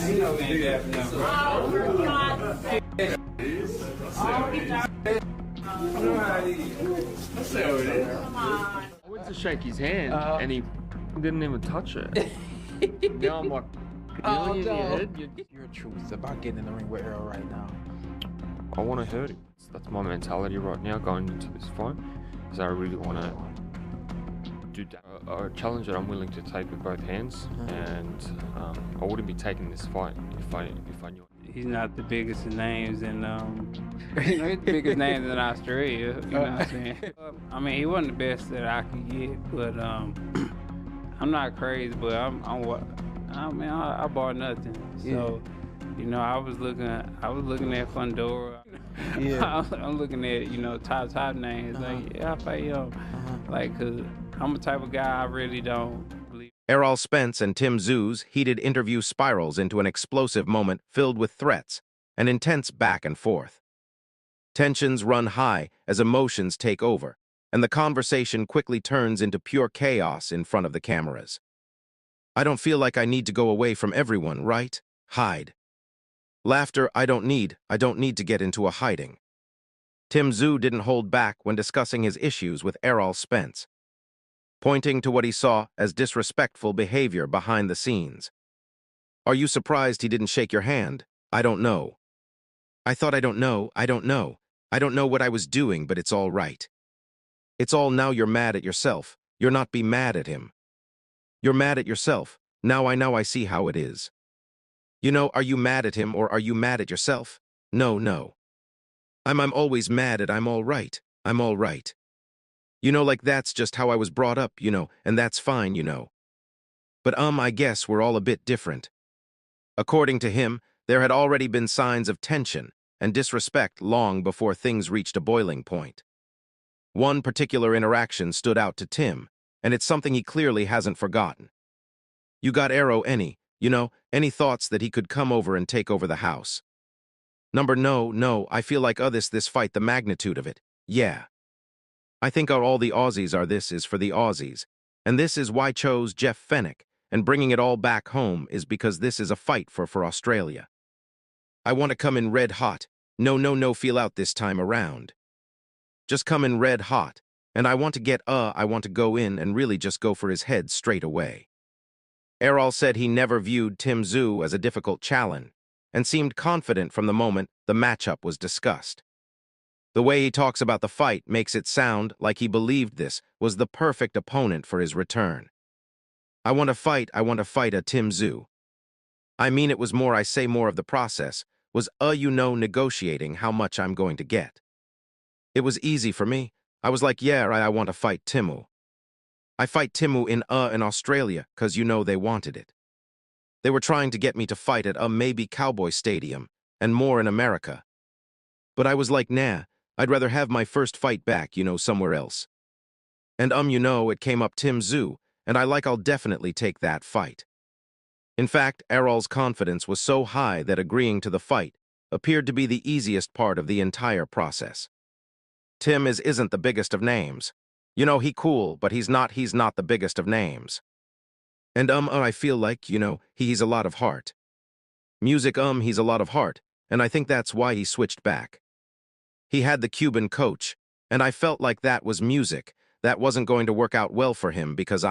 I went to shake his hand and he didn't even touch it. Now I'm like, Oh, in your head. Your truth is about getting in the ring with Errol right now. I want to hurt him. That's my mentality right now going into this fight. Is I really want to do a challenge that I'm willing to take with both hands, and I wouldn't be taking this fight if I knew. He's not the biggest of names, and he's the biggest names in Australia. You know what I'm saying? I mean, he wasn't the best that I could get, but I'm not crazy, but I bought nothing. So, you know, I was looking at Fundora. Yeah. I'm looking at, you know, top names. Like, yeah, I fight him. Like, cause I'm the type of guy I really don't believe. Errol Spence and Tszyu's heated interview spirals into an explosive moment filled with threats and intense back and forth. Tensions run high as emotions take over, and the conversation quickly turns into pure chaos in front of the cameras. I don't feel like I need to go away from everyone, right? Hide. Laughter I don't need to get into a hiding. Tszyu didn't hold back when discussing his issues with Errol Spence, pointing to what he saw as disrespectful behavior behind the scenes. Are you surprised he didn't shake your hand? I don't know. I thought I don't know. I don't know what I was doing, but it's all right. It's all now you're mad at yourself. You're not be mad at him. You're mad at yourself. Now I see how it is. You know, are you mad at him or are you mad at yourself? No. I'm always mad at I'm all right. I'm all right. You know, like that's just how I was brought up, you know, and that's fine, you know. But I guess we're all a bit different. According to him, there had already been signs of tension and disrespect long before things reached a boiling point. One particular interaction stood out to Tim, and it's something he clearly hasn't forgotten. You got Errol any thoughts that he could come over and take over the house? No, I feel like this fight, the magnitude of it, yeah. I think all the Aussies are this is for the Aussies, and this is why chose Jeff Fennick, and bringing it all back home is because this is a fight for Australia. I want to come in red hot, no feel out this time around. Just come in red hot, and I want to go in and really just go for his head straight away. Errol said he never viewed Tszyu as a difficult challenge, and seemed confident from the moment the matchup was discussed. The way he talks about the fight makes it sound like he believed this was the perfect opponent for his return. I want to fight a Tszyu. I mean, it was more of the process, was negotiating how much I'm going to get. It was easy for me. I was like, yeah, I want to fight Tszyu. I fight Tszyu in Australia, cause they wanted it. They were trying to get me to fight at maybe Cowboy Stadium, and more in America. But I was like, nah, I'd rather have my first fight back, somewhere else. And it came up Tszyu, and I'll definitely take that fight. In fact, Errol's confidence was so high that agreeing to the fight appeared to be the easiest part of the entire process. Tim isn't the biggest of names. He cool, but he's not the biggest of names. And I feel like, he's a lot of heart. Music, he's a lot of heart, and I think that's why he switched back. He had the Cuban coach, and I felt like that was music. That wasn't going to work out well for him because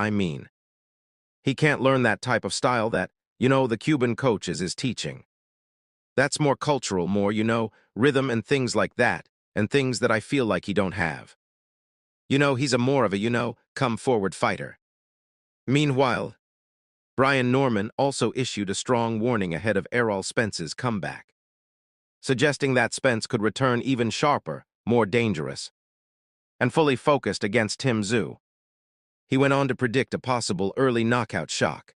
he can't learn that type of style that, the Cuban coach is teaching. That's more cultural, more, rhythm and things like that, and things that I feel like he don't have. He's more of a, come forward fighter. Meanwhile, Brian Norman also issued a strong warning ahead of Errol Spence's comeback, suggesting that Spence could return even sharper, more dangerous, and fully focused against Tszyu. He went on to predict a possible early knockout shock,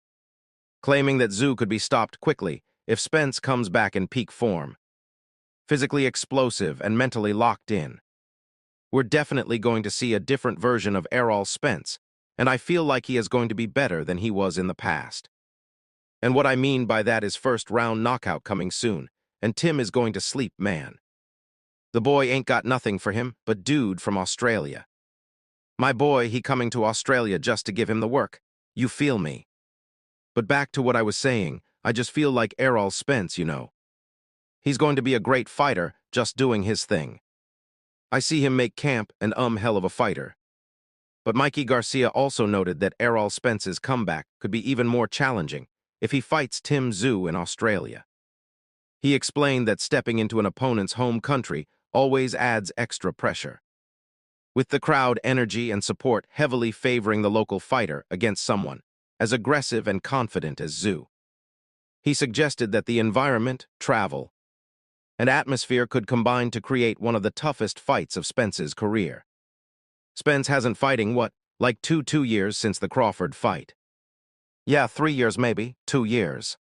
claiming that Tszyu could be stopped quickly if Spence comes back in peak form, physically explosive and mentally locked in. We're definitely going to see a different version of Errol Spence, and I feel like he is going to be better than he was in the past. And what I mean by that is first-round knockout coming soon, and Tim is going to sleep, man. The boy ain't got nothing for him but dude from Australia. My boy, he coming to Australia just to give him the work. You feel me? But back to what I was saying, I just feel like Errol Spence, you know. He's going to be a great fighter, just doing his thing. I see him make camp and hell of a fighter. But Mikey Garcia also noted that Errol Spence's comeback could be even more challenging if he fights Tszyu in Australia. He explained that stepping into an opponent's home country always adds extra pressure, with the crowd energy and support heavily favoring the local fighter against someone as aggressive and confident as Tszyu. He suggested that the environment, travel, and atmosphere could combine to create one of the toughest fights of Spence's career. Spence hasn't fighting, like two years since the Crawford fight. Yeah, 3 years maybe, 2 years.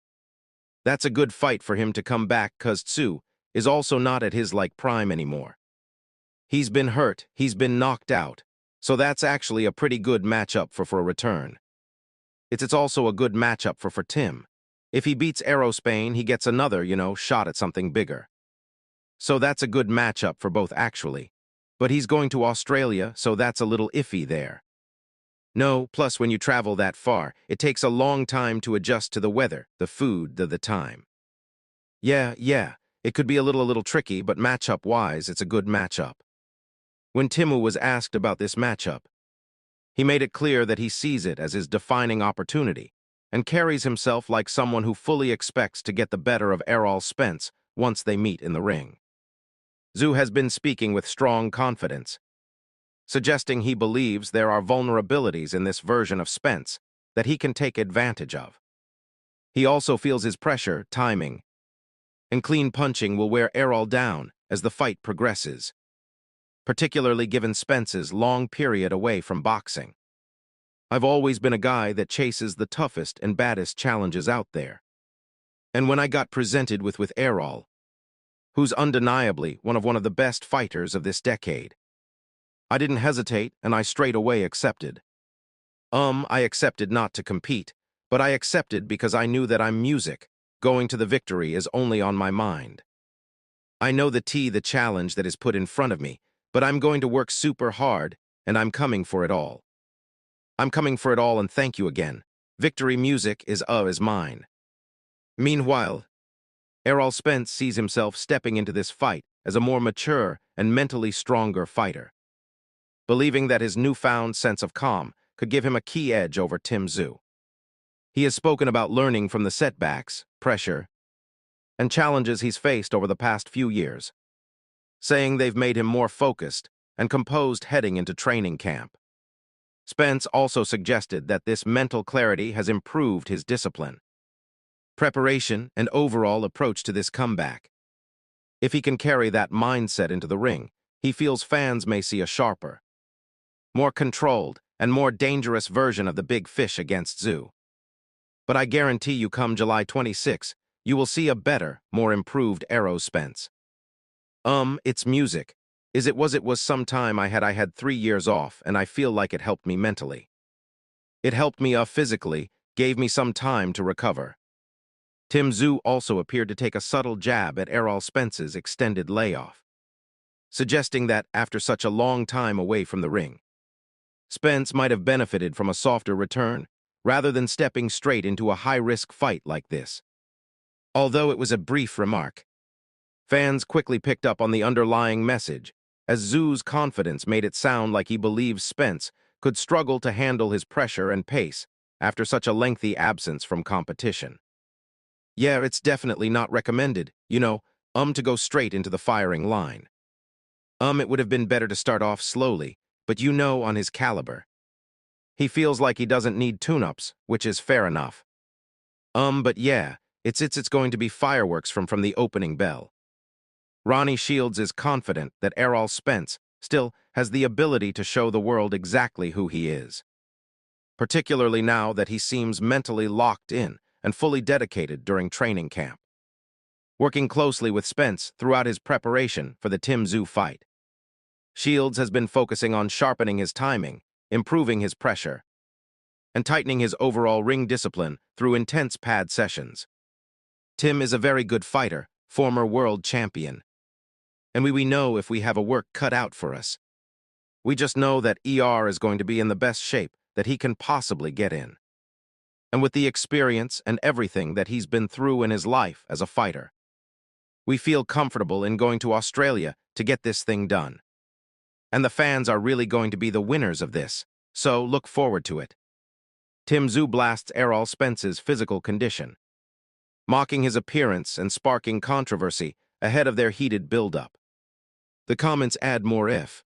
That's a good fight for him to come back cause Tszyu is also not at his prime anymore. He's been hurt, he's been knocked out, so that's actually a pretty good matchup for a return. It's also a good matchup for Tim. If he beats Errol Spain, he gets another, shot at something bigger. So that's a good matchup for both actually. But he's going to Australia, so that's a little iffy there. No, plus when you travel that far, it takes a long time to adjust to the weather, the food, the time. Yeah, it could be a little tricky, but matchup-wise, it's a good matchup. When Tszyu was asked about this matchup, he made it clear that he sees it as his defining opportunity and carries himself like someone who fully expects to get the better of Errol Spence once they meet in the ring. Tszyu has been speaking with strong confidence, suggesting he believes there are vulnerabilities in this version of Spence that he can take advantage of. He also feels his pressure, timing, and clean punching will wear Errol down as the fight progresses, particularly given Spence's long period away from boxing. I've always been a guy that chases the toughest and baddest challenges out there. And when I got presented with Errol, who's undeniably one of the best fighters of this decade, I didn't hesitate and I straight away accepted. I accepted not to compete, but I accepted because I knew that I'm music. Going to the victory is only on my mind. I know the challenge that is put in front of me, but I'm going to work super hard, and I'm coming for it all. I'm coming for it all, and thank you again. Victory music is mine. Meanwhile, Errol Spence sees himself stepping into this fight as a more mature and mentally stronger fighter, believing that his newfound sense of calm could give him a key edge over Tszyu. He has spoken about learning from the setbacks, pressure, and challenges he's faced over the past few years, saying they've made him more focused and composed heading into training camp. Spence also suggested that this mental clarity has improved his discipline, preparation, and overall approach to this comeback. If he can carry that mindset into the ring, he feels fans may see a sharper, more controlled, and more dangerous version of the big fish against Tszyu. But I guarantee you come July 26, you will see a better, more improved Errol Spence. It's music. It was some time I had 3 years off, and I feel like it helped me mentally. It helped me physically, gave me some time to recover. Tszyu also appeared to take a subtle jab at Errol Spence's extended layoff, suggesting that after such a long time away from the ring, Spence might have benefited from a softer return rather than stepping straight into a high-risk fight like this. Although it was a brief remark, fans quickly picked up on the underlying message, as Tszyu's confidence made it sound like he believes Spence could struggle to handle his pressure and pace after such a lengthy absence from competition. Yeah, it's definitely not recommended, to go straight into the firing line. It would have been better to start off slowly, but on his caliber. He feels like he doesn't need tune-ups, which is fair enough. But yeah, it's going to be fireworks from the opening bell. Ronnie Shields is confident that Errol Spence still has the ability to show the world exactly who he is, particularly now that he seems mentally locked in and fully dedicated during training camp, working closely with Spence throughout his preparation for the Tszyu fight. Shields has been focusing on sharpening his timing, improving his pressure, and tightening his overall ring discipline through intense pad sessions. Tim is a very good fighter, former world champion, and we know if we have a work cut out for us. We just know that ER is going to be in the best shape that he can possibly get in. and with the experience and everything that he's been through in his life as a fighter. We feel comfortable in going to Australia to get this thing done. And the fans are really going to be the winners of this, so look forward to it. Tszyu blasts Errol Spence's physical condition, mocking his appearance and sparking controversy ahead of their heated build-up. The comments add more if.